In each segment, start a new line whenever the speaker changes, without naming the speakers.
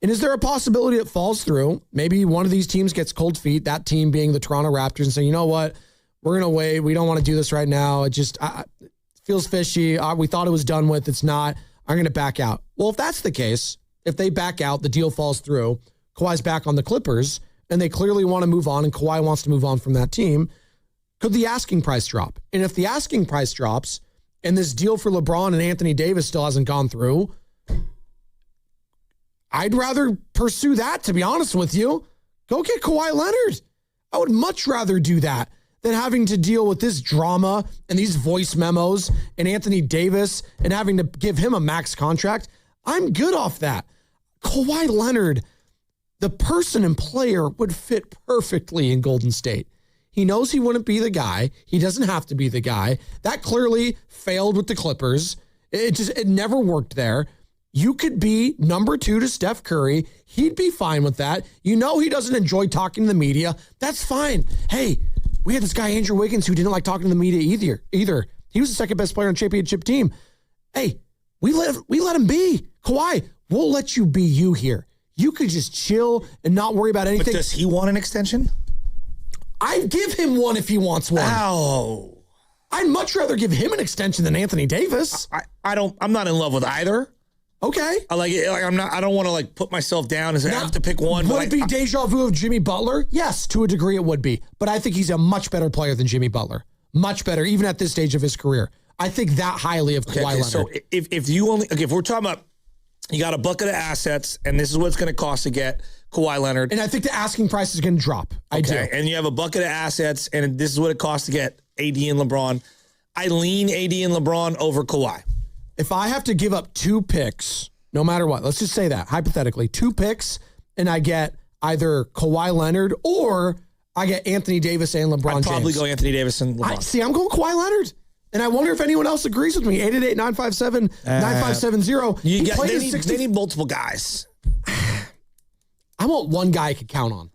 And is there a possibility it falls through? Maybe one of these teams gets cold feet, that team being the Toronto Raptors, and say, you know what? We're going to wait. We don't want to do this right now. It just feels fishy. We thought it was done with. It's not. I'm going to back out. Well, if that's the case, if they back out, the deal falls through, Kawhi's back on the Clippers, and they clearly want to move on, and Kawhi wants to move on from that team, could the asking price drop? And if the asking price drops, and this deal for LeBron and Anthony Davis still hasn't gone through, I'd rather pursue that, to be honest with you. Go get Kawhi Leonard. I would much rather do that than having to deal with this drama and these voice memos and Anthony Davis and having to give him a max contract. I'm good off that. Kawhi Leonard, the person and player, would fit perfectly in Golden State. He knows he wouldn't be the guy. He doesn't have to be the guy. That clearly failed with the Clippers. It never worked there. You could be number 2 to Steph Curry. He'd be fine with that. You know he doesn't enjoy talking to the media. That's fine. Hey, we had this guy, Andrew Wiggins, who didn't like talking to the media either. He was the second best player on the championship team. Hey, we let him be. Kawhi, we'll let you be you here. You could just chill and not worry about anything.
But does he want an extension?
I'd give him one if he wants one.
Ow.
I'd much rather give him an extension than Anthony Davis.
I'm not in love with either.
Okay.
I don't want to put myself down as I have to pick one.
Would it be deja vu of Jimmy Butler? Yes, to a degree it would be. But I think he's a much better player than Jimmy Butler. Much better, even at this stage of his career. I think that highly of Kawhi Leonard.
So if we're talking about you got a bucket of assets and this is what it's going to cost to get Kawhi Leonard.
And I think the asking price is going to drop. I do.
And you have a bucket of assets and this is what it costs to get AD and LeBron. I lean AD and LeBron over Kawhi.
If I have to give up 2 picks, no matter what, let's just say that, hypothetically, 2 picks, and I get either Kawhi Leonard or I get Anthony Davis and LeBron James.
I'd probably go Anthony Davis and LeBron.
I'm going Kawhi Leonard. And I wonder if anyone else agrees with me. 888-957-9570.
They need multiple guys.
I want one guy I could count on.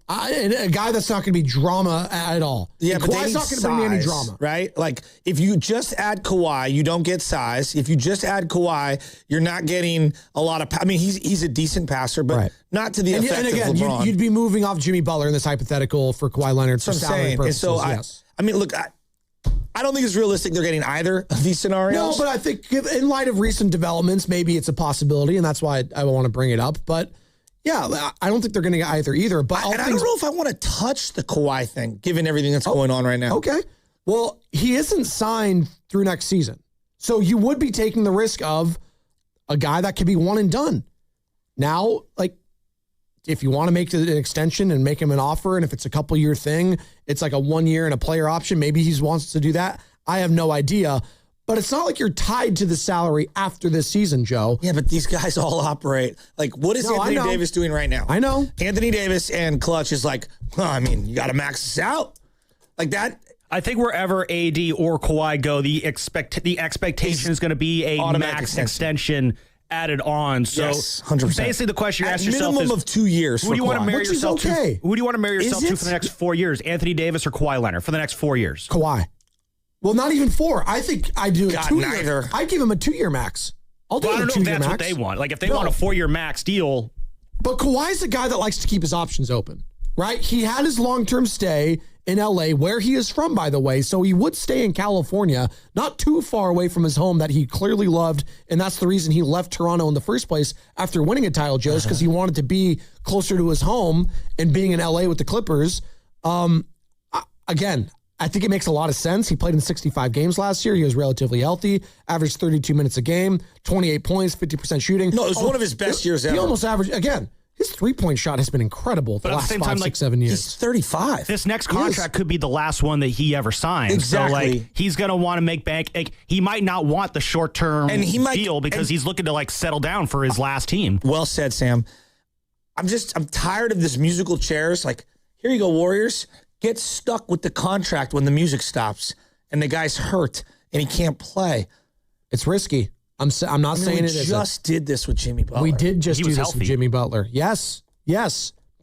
A guy that's not going to be drama at all.
Yeah, but
Kawhi's not going to bring me any drama.
Right? Like, if you just add Kawhi, you don't get size. If you just add Kawhi, you're not getting a lot of... I mean, he's a decent passer, but not to the effect of LeBron.
You'd be moving off Jimmy Butler in this hypothetical for Kawhi Leonard for salary purposes.
And so
yes.
I mean, look, I don't think it's realistic they're getting either of these scenarios.
No, but I think in light of recent developments, maybe it's a possibility, and that's why I want to bring it up. But yeah, I don't think they're going to get either. But
I don't know if I want to touch the Kawhi thing, given everything that's going on right now.
Okay. Well, he isn't signed through next season. So you would be taking the risk of a guy that could be one and done. Now, if you want to make an extension and make him an offer, and if it's a couple-year thing, it's like a 1 year and a player option, maybe he wants to do that. I have no idea. But it's not like you're tied to the salary after this season, Joe.
Yeah, but these guys all operate. What is Anthony Davis doing right now?
I know.
Anthony Davis and Clutch is you got to max this out. Like that.
I think wherever AD or Kawhi go, the expectation is going to be a max extension added on. So
yes, 100%.
Basically the question you ask yourself
minimum of 2 years.
Who do you want to marry yourself to? Who do you want to marry yourself to for the next 4 years? Anthony Davis or Kawhi Leonard for the next 4 years?
Kawhi. Well, not even 4. I think I do a 2 year. I'd give him a 2 year max.
I don't know if that's what they want. If they want a 4 year max deal.
But Kawhi's a guy that likes to keep his options open, right? He had his long-term stay in LA, where he is from, by the way. So he would stay in California, not too far away from his home that he clearly loved. And that's the reason he left Toronto in the first place after winning a title, Joe, because he wanted to be closer to his home and being in LA with the Clippers. Again, I think it makes a lot of sense. He played in 65 games last year. He was relatively healthy, averaged 32 minutes a game, 28 points, 50% shooting.
No, it was one of his best years ever.
He almost averaged, again, his three-point shot has been incredible the last 5, 6, 7 years.
He's 35.
This next contract could be the last one that he ever signs.
Exactly.
So, he's going to want to make bank. He might not want the short-term deal because he's looking to, settle down for his last team.
Well said, Sam. I'm tired of this musical chairs. Here you go, Warriors. Get stuck with the contract when the music stops and the guy's hurt and he can't play.
It's risky. I'm not saying it isn't.
We just did this with Jimmy Butler.
We did just do this with Jimmy Butler. Yes.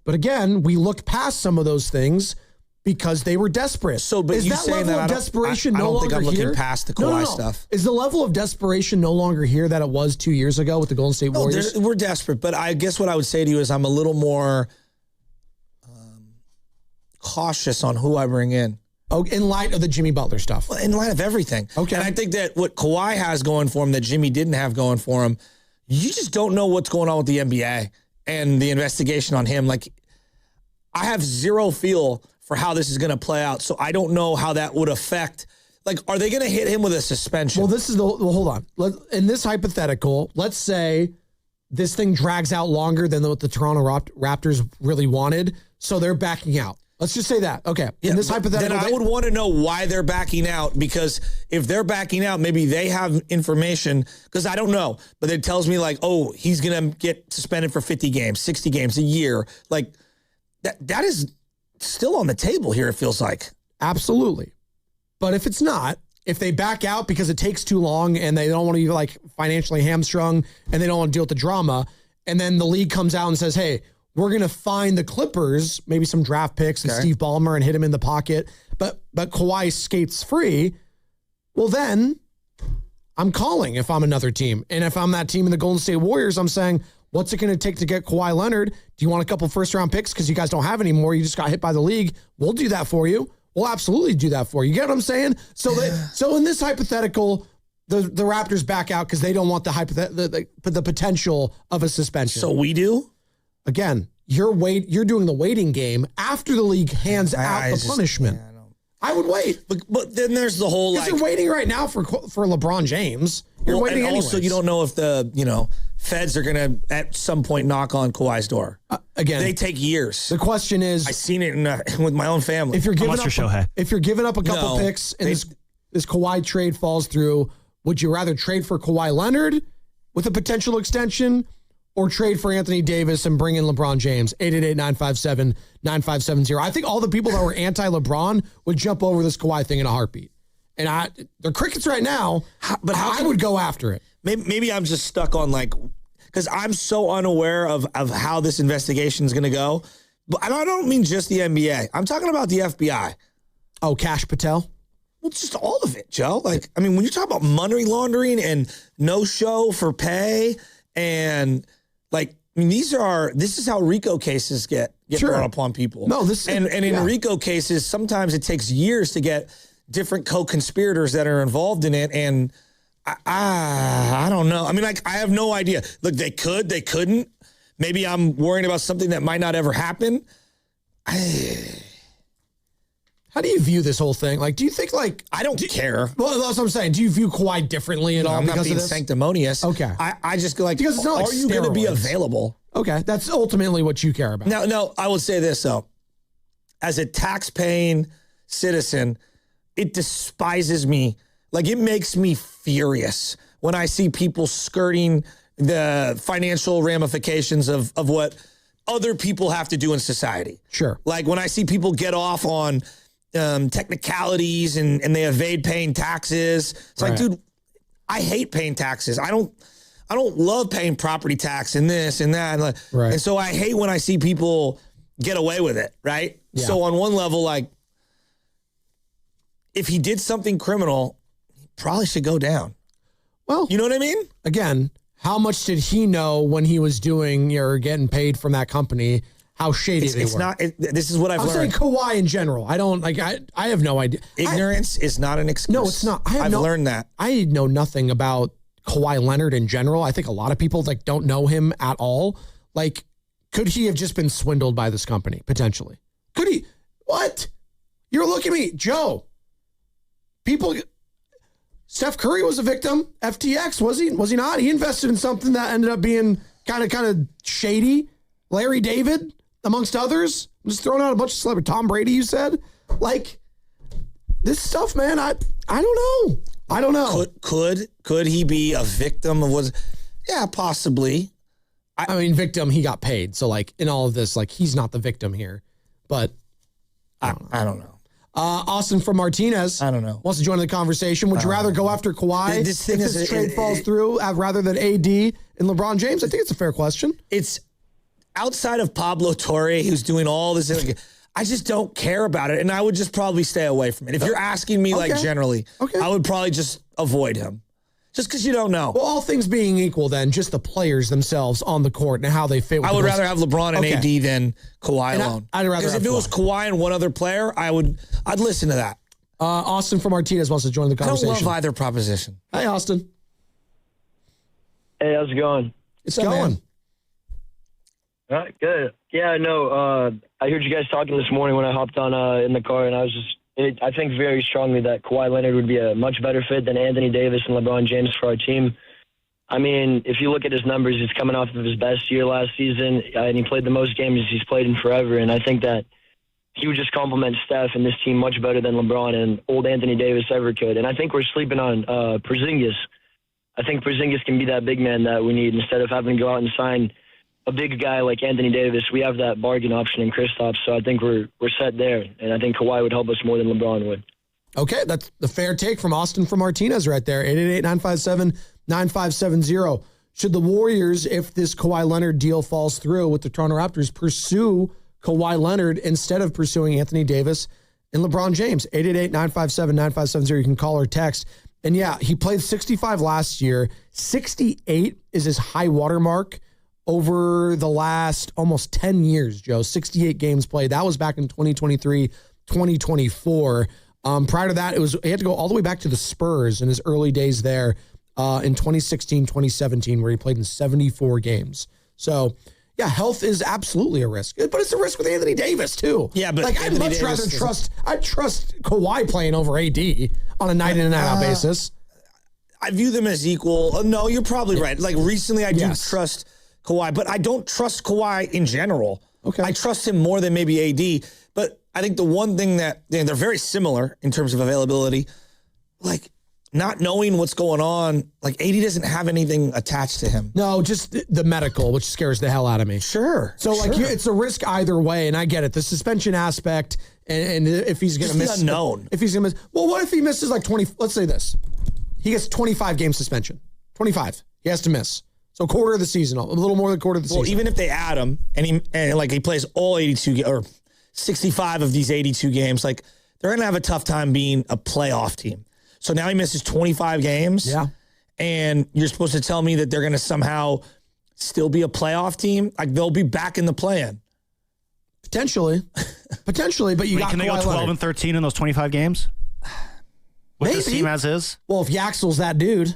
But again, we looked past some of those things because they were desperate.
So, but
is
you
that
saying
level
that
of desperation no longer here?
I don't think I'm looking past the Kawhi stuff.
Is the level of desperation no longer here that it was 2 years ago with the Golden State Warriors?
We're desperate, but I guess what I would say to you is I'm a little more cautious on who I bring in.
Oh, in light of the Jimmy Butler stuff.
In light of everything.
Okay.
And I think that what Kawhi has going for him that Jimmy didn't have going for him, you just don't know what's going on with the NBA and the investigation on him. Like, I have zero feel for how this is going to play out, so I don't know how that would affect. Like, are they going to hit him with a suspension?
Well, hold on. In this hypothetical, let's say this thing drags out longer than what the Toronto Raptors really wanted, so they're backing out. Let's just say that. Okay.
Yeah,
in this hypothetical,
then I would want to know why they're backing out, because if they're backing out, maybe they have information, because I don't know, but it tells me like, oh, he's going to get suspended for 50 games, 60 games, a year. Like that is still on the table here, it feels like.
Absolutely. But if it's not, if they back out because it takes too long and they don't want to be like financially hamstrung and they don't want to deal with the drama, and then the league comes out and says, hey, we're going to find the Clippers, maybe some draft picks and Steve Ballmer and hit him in the pocket, but Kawhi skates free. Well, then I'm calling if I'm another team. And if I'm that team in the Golden State Warriors, I'm saying, what's it going to take to get Kawhi Leonard? Do you want a couple first-round picks because you guys don't have any more? You just got hit by the league. We'll do that for you. We'll absolutely do that for you. You get what I'm saying? So in this hypothetical, the Raptors back out because they don't want the potential of a suspension.
So we do?
Again, you're doing the waiting game after the league hands out the punishment.
Yeah,
I would wait.
But then there's the whole like,
you're waiting right now for LeBron James. You're waiting
and also
anyways.
you don't know if the feds are gonna at some point knock on Kawhi's door.
Again,
they take years.
The question is,
I seen it with my own family.
If you're giving up a couple
No,
picks and this Kawhi trade falls through, would you rather trade for Kawhi Leonard with a potential extension, or trade for Anthony Davis and bring in LeBron James? 888-957-9570. I think all the people that were anti-LeBron would jump over this Kawhi thing in a heartbeat. And they're crickets right now, but I would go after it.
Maybe I'm just stuck on like, because I'm so unaware of how this investigation is going to go. But I don't mean just the NBA. I'm talking about the FBI.
Oh, Kash Patel?
Well, just all of it, Joe. Like, I mean, when you talk about money laundering and no show for pay and like, I mean, this is how RICO cases get brought upon people.
No,
and in RICO cases, sometimes it takes years to get different co-conspirators that are involved in it. And I don't know. I mean, like, I have no idea. Look, they couldn't. Maybe I'm worrying about something that might not ever happen.
How do you view this whole thing? Like, do you think like
I don't care.
Well, that's what I'm saying. Do you view Kawhi differently at all?
I'm not
because
being
of this?
sanctimonious.
Okay.
I just go like,
because it's not like
are you going to be
steroids.
available?
Okay, that's ultimately what you care about.
No, I will say this though. As a tax-paying citizen, it despises me. Like, it makes me furious when I see people skirting the financial ramifications of what other people have to do in society.
Sure.
Like when I see people get off on technicalities and they evade paying taxes. It's like, dude, I hate paying taxes. I don't love paying property tax and this and that. And so I hate when I see people get away with it, right? Yeah. So on one level, like, if he did something criminal, he probably should go down.
Well,
you know what I mean?
Again, how much did he know when he was doing or getting paid from that company? How shady they were.
This is what I've learned.
I'm saying Kawhi in general. I don't like. I have no idea.
Ignorance is not an excuse.
No, it's not.
I've learned that.
I know nothing about Kawhi Leonard in general. I think a lot of people like don't know him at all. Like, could he have just been swindled by this company potentially? Could he? What? You're looking at me, Joe. People. Steph Curry was a victim. FTX, was he? Was he not? He invested in something that ended up being kind of shady. Larry David, amongst others. I'm just throwing out a bunch of celebrities. Tom Brady, you said? Like, this stuff, man, I don't know. I don't know.
Could he be a victim of what? Yeah, possibly.
I mean, victim, he got paid. So, like, in all of this, like, he's not the victim here. But
I don't know.
Austin from Martinez.
I don't know.
Wants to join the conversation. Would you rather go after Kawhi
this thing
if this trade falls through rather than AD and LeBron James? I think it's a fair question.
It's outside of Pablo Torre, who's doing all this. I just don't care about it, and I would just probably stay away from it. If you're asking me, like, generally, I would probably just avoid him. Just because you don't know.
Well, all things being equal, then, just the players themselves on the court and how they fit with
I would rather have LeBron and AD than Kawhi alone.
I'd rather have
if it was Kawhi and one other player, I'd listen to that.
Austin from Martinez wants to join the conversation.
I don't love either proposition.
Hey, Austin.
Hey, how's it going?
It's going.
All right, good. Yeah, no, I heard you guys talking this morning when I hopped on in the car, and I think very strongly that Kawhi Leonard would be a much better fit than Anthony Davis and LeBron James for our team. I mean, if you look at his numbers, he's coming off of his best year last season, and he played the most games he's played in forever, and I think that he would just complement Steph and this team much better than LeBron and old Anthony Davis ever could. And I think we're sleeping on Porzingis. I think Porzingis can be that big man that we need. Instead of having to go out and sign a big guy like Anthony Davis, we have that bargain option in Kristaps, so I think we're set there. And I think Kawhi would help us more than LeBron would.
Okay, that's the fair take from Austin from Martinez right there. 888-957-9570. Should the Warriors, if this Kawhi Leonard deal falls through with the Toronto Raptors, pursue Kawhi Leonard instead of pursuing Anthony Davis and LeBron James? 888-957-9570. You can call or text. And yeah, he played 65 last year. 68 is his high water mark over the last almost 10 years, Joe. 68 games played. That was back in 2023, 2024. Prior to that, he had to go all the way back to the Spurs in his early days there in 2016, 2017, where he played in 74 games. So, yeah, health is absolutely a risk, but it's a risk with Anthony Davis too.
Yeah, but
like I'd much rather trust Kawhi playing over AD on a night in and night out basis.
I view them as equal. No, you're probably right. Like recently, I do trust Kawhi, but I don't trust Kawhi in general.
Okay, I
trust him more than maybe AD. But I think the one thing that they're very similar in terms of availability, like not knowing what's going on, like AD doesn't have anything attached to him.
No, just the medical, which scares the hell out of me.
Sure.
So it's a risk either way, and I get it. The suspension aspect, and if he's going to miss,
the unknown.
If he's going to miss, well, what if he misses like 20? Let's say this, he gets 25 game suspension. 25, he has to miss. So quarter of the season, a little more than quarter of the season.
Well, even if they add him and he plays all 82 or 65 of these 82 games, like they're going to have a tough time being a playoff team. So now he misses 25 games.
Yeah.
And you're supposed to tell me that they're going to somehow still be a playoff team? Like they'll be back in the play-in.
Potentially, but can
they go 12 and 13 in those 25 games? With this team as is?
Well, if Yaxel's that dude,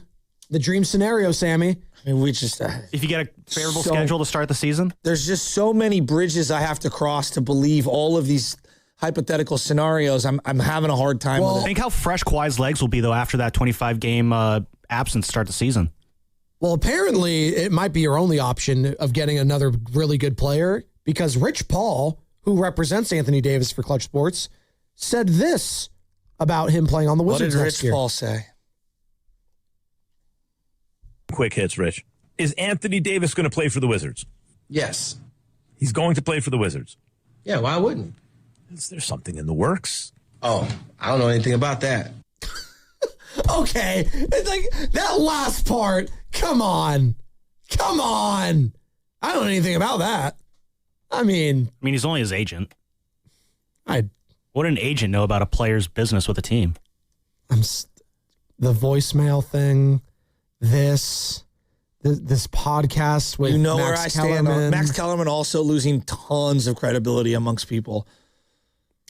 the dream scenario, Sammy.
I mean, we just...
if you get a favorable schedule to start the season?
There's just so many bridges I have to cross to believe all of these hypothetical scenarios. I'm having a hard time with it.
Think how fresh Kawhi's legs will be, though, after that 25-game absence to start the season.
Well, apparently, it might be your only option of getting another really good player because Rich Paul, who represents Anthony Davis for Clutch Sports, said this about him playing on the Wizards next year.
What did Rich Paul say?
Quick hits, Rich. Is Anthony Davis going to play for the Wizards?
Yes.
He's going to play for the Wizards.
Yeah, why wouldn't?
Is there something in the works?
Oh, I don't know anything about that.
Okay. It's like that last part. Come on. I don't know anything about that. I mean,
he's only his agent.
What
would an agent know about a player's business with a team?
The voicemail thing. This podcast with Max
where I
Kellerman.
stand on Max Kellerman also losing tons of credibility amongst people.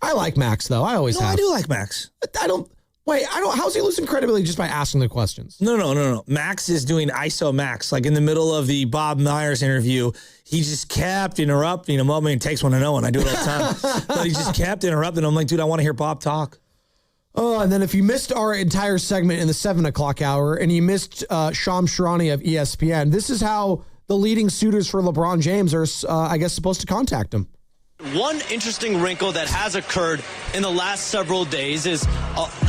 I like Max though. I always have.
I do like Max.
How's he losing credibility just by asking the questions?
No. Max is doing ISO Max. Like in the middle of the Bob Myers interview, he just kept interrupting him. Well, it takes one to know, and I do it all the time. But he just kept interrupting. I'm like, dude, I want to hear Bob talk.
Oh, and then if you missed our entire segment in the 7 o'clock hour and you missed Shams Charania of ESPN, this is how the leading suitors for LeBron James are, supposed to contact him.
One interesting wrinkle that has occurred in the last several days is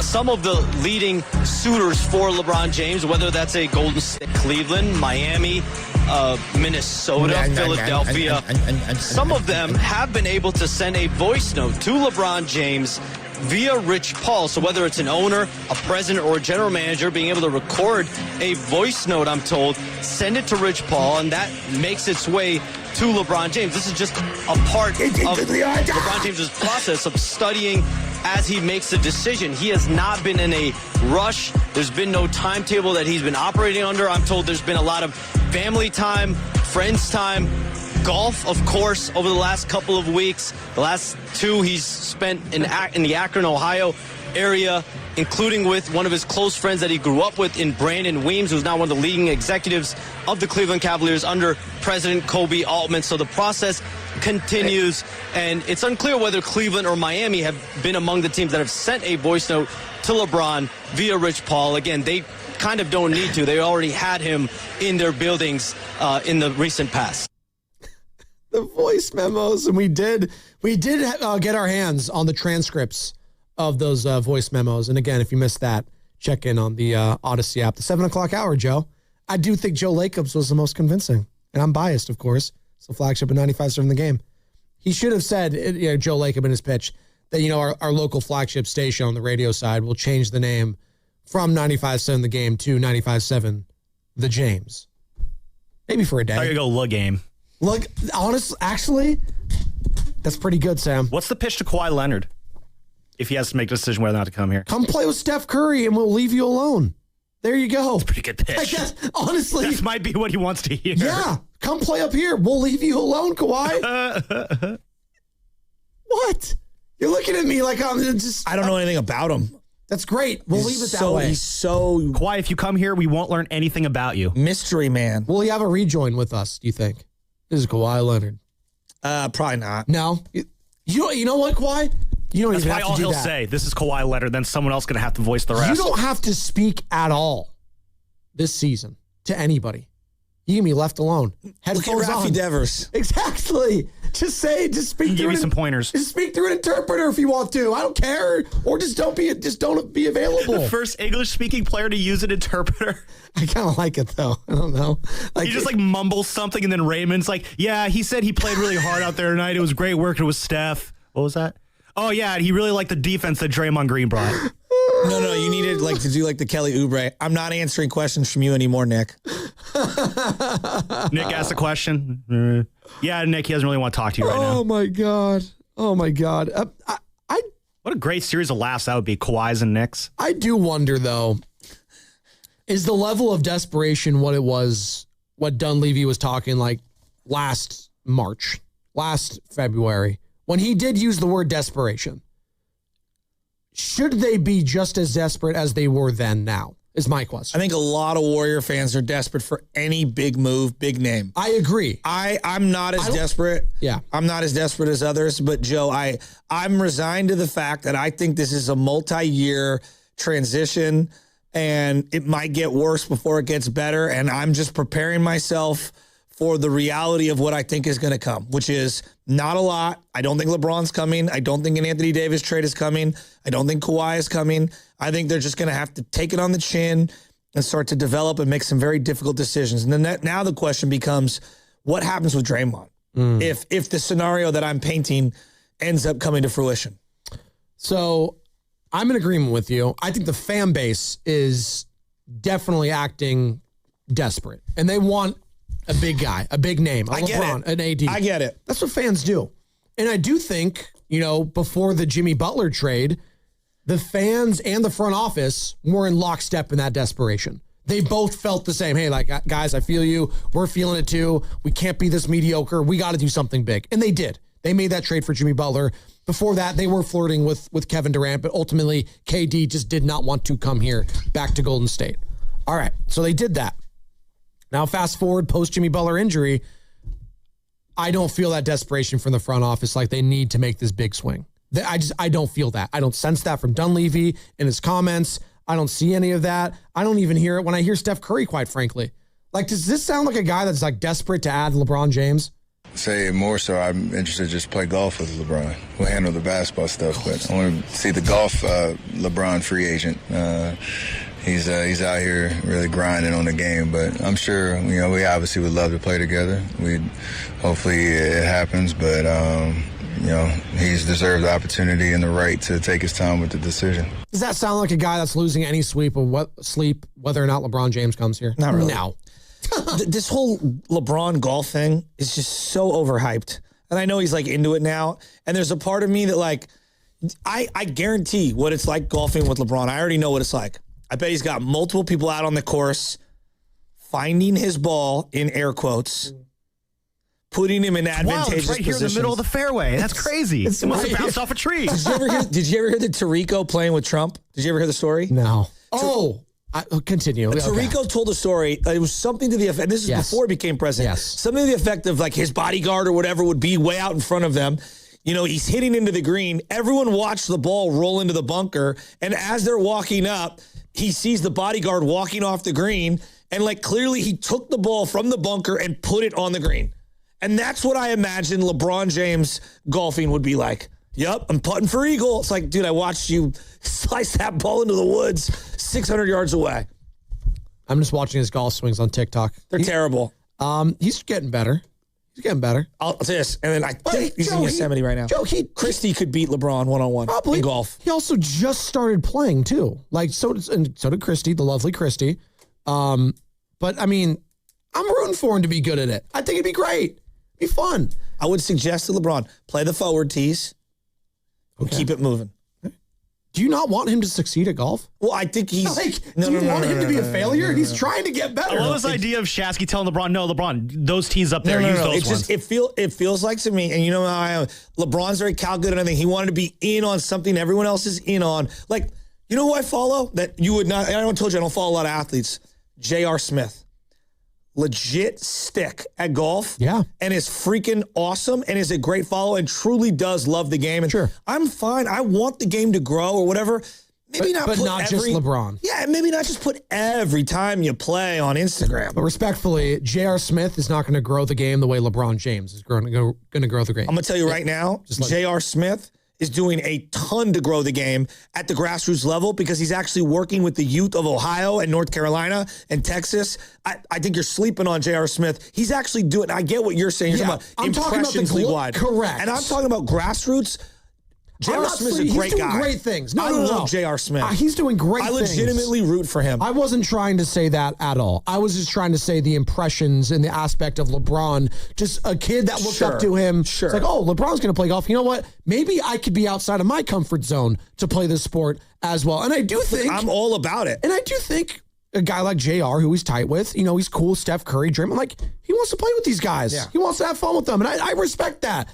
some of the leading suitors for LeBron James, whether that's a Golden State, Cleveland, Miami, Minnesota, Philadelphia. Some of them have been able to send a voice note to LeBron James via Rich Paul. So whether it's an owner, a president, or a general manager being able to record a voice note, I'm told, send it to Rich Paul, and that makes its way to LeBron James. This is just a part of LeBron James's process of studying as he makes a decision. He has not been in a rush. There's been no timetable that he's been operating under. I'm told there's been a lot of family time, friends time, golf, of course, over the last couple of weeks. The last 2 he's spent in the Akron, Ohio area, including with one of his close friends that he grew up with in Brandon Weems, who's now one of the leading executives of the Cleveland Cavaliers under President Kobe Altman. So the process continues, and it's unclear whether Cleveland or Miami have been among the teams that have sent a voice note to LeBron via Rich Paul. Again, they kind of don't need to. They already had him in their buildings in the recent past.
The voice memos, and we did get our hands on the transcripts of those voice memos. And again, if you missed that, check in on the Odyssey app. The 7 o'clock hour, Joe. I do think Joe Lacob's was the most convincing. And I'm biased, of course. It's the flagship of 95.7 The Game. He should have said, Joe Lacob in his pitch, that, our local flagship station on the radio side will change the name from 95.7 The Game to 95.7 The James. Maybe for a day.
I'm going to go Le Game.
Look, honestly, actually, that's pretty good, Sam.
What's the pitch to Kawhi Leonard if he has to make a decision whether or not to come here?
Come play with Steph Curry and we'll leave you alone. There you go.
Pretty good pitch.
I guess, honestly.
This might be what he wants to hear.
Yeah. Come play up here. We'll leave you alone, Kawhi. What? You're looking at me like I'm just...
I don't know anything about him.
That's great. We'll leave it that way.
He's so...
Kawhi, if you come here, we won't learn anything about you.
Mystery man.
Will he have a rejoin with us, do you think? This is Kawhi Leonard.
Probably not.
No? You know what, Kawhi? You don't
That's
even
why
have
all
to do
he'll
that.
say, this is Kawhi Leonard, then someone else going to have to voice the rest.
You don't have to speak at all this season to anybody. You can be left alone. Headphones
Look at Rafi
on.
Devers.
Exactly. Just speak
Give me some pointers.
Just speak through an interpreter if you want to. I don't care. Or just don't be available.
The first English-speaking player to use an interpreter.
I kind of like it, though. I don't know.
He just mumbles something, and then Raymond's like, yeah, he said he played really hard out there tonight. It was great working with Steph. What was that? Oh, yeah, he really liked the defense that Draymond Green brought.
No, you needed to do the Kelly Oubre. I'm not answering questions from you anymore, Nick.
Nick asked a question. Yeah, Nick, he doesn't really want to talk to you right now.
Oh, my God.
What a great series of laughs that would be, Kawhi's and Knicks.
I do wonder, though, is the level of desperation what it was, what Dunleavy was talking like last February, when he did use the word desperation? Should they be just as desperate as they were then now, is my question.
I think a lot of Warrior fans are desperate for any big move, big name.
I agree.
I'm not as desperate.
Yeah.
I'm not as desperate as others, but Joe, I'm resigned to the fact that I think this is a multi-year transition and it might get worse before it gets better. And I'm just preparing myself for the reality of what I think is going to come, which is not a lot. I don't think LeBron's coming. I don't think an Anthony Davis trade is coming. I don't think Kawhi is coming. I think they're just going to have to take it on the chin and start to develop and make some very difficult decisions. And then now the question becomes, what happens with Draymond if the scenario that I'm painting ends up coming to fruition?
So I'm in agreement with you. I think the fan base is definitely acting desperate, and they want a big guy, a big name, a LeBron, an AD.
I get it.
That's what fans do. And I do think, before the Jimmy Butler trade, the fans and the front office were in lockstep in that desperation. They both felt the same. Hey, guys, I feel you. We're feeling it too. We can't be this mediocre. We got to do something big. And they did. They made that trade for Jimmy Butler. Before that, they were flirting with Kevin Durant, but ultimately KD just did not want to come here back to Golden State. All right, so they did that. Now, fast forward post Jimmy Butler injury, I don't feel that desperation from the front office like they need to make this big swing. I don't feel that. I don't sense that from Dunleavy in his comments. I don't see any of that. I don't even hear it when I hear Steph Curry, quite frankly. Does this sound like a guy that's desperate to add LeBron James?
Say more so, I'm interested to just play golf with LeBron. We'll handle the basketball stuff, but I want to see the golf LeBron free agent. He's out here really grinding on the game, but I'm sure, we obviously would love to play together. Hopefully it happens, but, he's deserved the opportunity and the right to take his time with the decision.
Does that sound like a guy that's losing any sleep whether or not LeBron James comes here?
Not really.
No.
this whole LeBron golf thing is just so overhyped. And I know he's like into it now. And there's a part of me that like, I guarantee what it's like golfing with LeBron. I already know what it's like. I bet he's got multiple people out on the course finding his ball in air quotes, putting him in advantageous
it's right here
positions.
in the middle of the fairway. That's crazy. It must have bounced off a tree.
Did you ever hear the Tirico playing with Trump? Did you ever hear the story?
No. Continue.
Tirico told a story. It was something to the effect. This is before he became president.
Yes.
Something to the effect of like his bodyguard or whatever would be way out in front of them. You know, he's hitting into the green. Everyone watched the ball roll into the bunker. And as they're walking up, he sees the bodyguard walking off the green. And like clearly he took the ball from the bunker and put it on the green. And that's what I imagine LeBron James golfing would be like. Yep, I'm putting for eagle. It's like, dude, I watched you slice that ball into the woods 600 yards away.
I'm just watching his golf swings on TikTok.
They're terrible.
He's getting better.
I'll say this, and then I think he's in Yosemite right now. Christie could beat LeBron one-on-one in golf.
He also just started playing too. Like so did Christie, the lovely Christie. But I mean, I'm rooting for him to be good at it. I think it'd be great. Be fun.
I would suggest to LeBron, play the forward tees. And keep it moving.
Do you not want him to succeed at golf?
Well, I think he's...
do you want him to be a failure? He's trying to get better.
I love this idea of Shasky telling LeBron, no, LeBron, those tees up there, use those ones.
It feels like to me, and you know how I am, LeBron's very Cal-good and everything. He wanted to be in on something everyone else is in on. Like, you know who I follow? That you would not... I told you I don't follow a lot of athletes. J.R. Smith. Legit stick at golf.
Yeah.
And is freaking awesome and is a great follow and truly does love the game. And
sure.
I'm fine. I want the game to grow or whatever. Maybe
but not just LeBron.
Yeah, maybe not just put every time you play on Instagram.
But respectfully, J.R. Smith is not going to grow the game the way LeBron James is going to grow the game.
I'm going to tell you right now, J.R. Smith is doing a ton to grow the game at the grassroots level because he's actually working with the youth of Ohio and North Carolina and Texas. I think you're sleeping on J.R. Smith. He's actually doing, I get what you're saying. You're talking about impressions league-wide.
Correct.
And I'm talking about grassroots. J.R. Smith's a great guy.
He's doing great things.
I love J.R. Smith.
He's doing great things.
I legitimately root for him.
I wasn't trying to say that at all. I was just trying to say the impressions and the aspect of LeBron, just a kid that looked up to him.
Sure.
It's like, oh, LeBron's going to play golf. You know what? Maybe I could be outside of my comfort zone to play this sport as well. And I do think...
I'm all about it.
And I do think a guy like JR, who he's tight with, you know, he's cool, Steph Curry, Draymond, like, he wants to play with these guys. Yeah. He wants to have fun with them. And I respect that.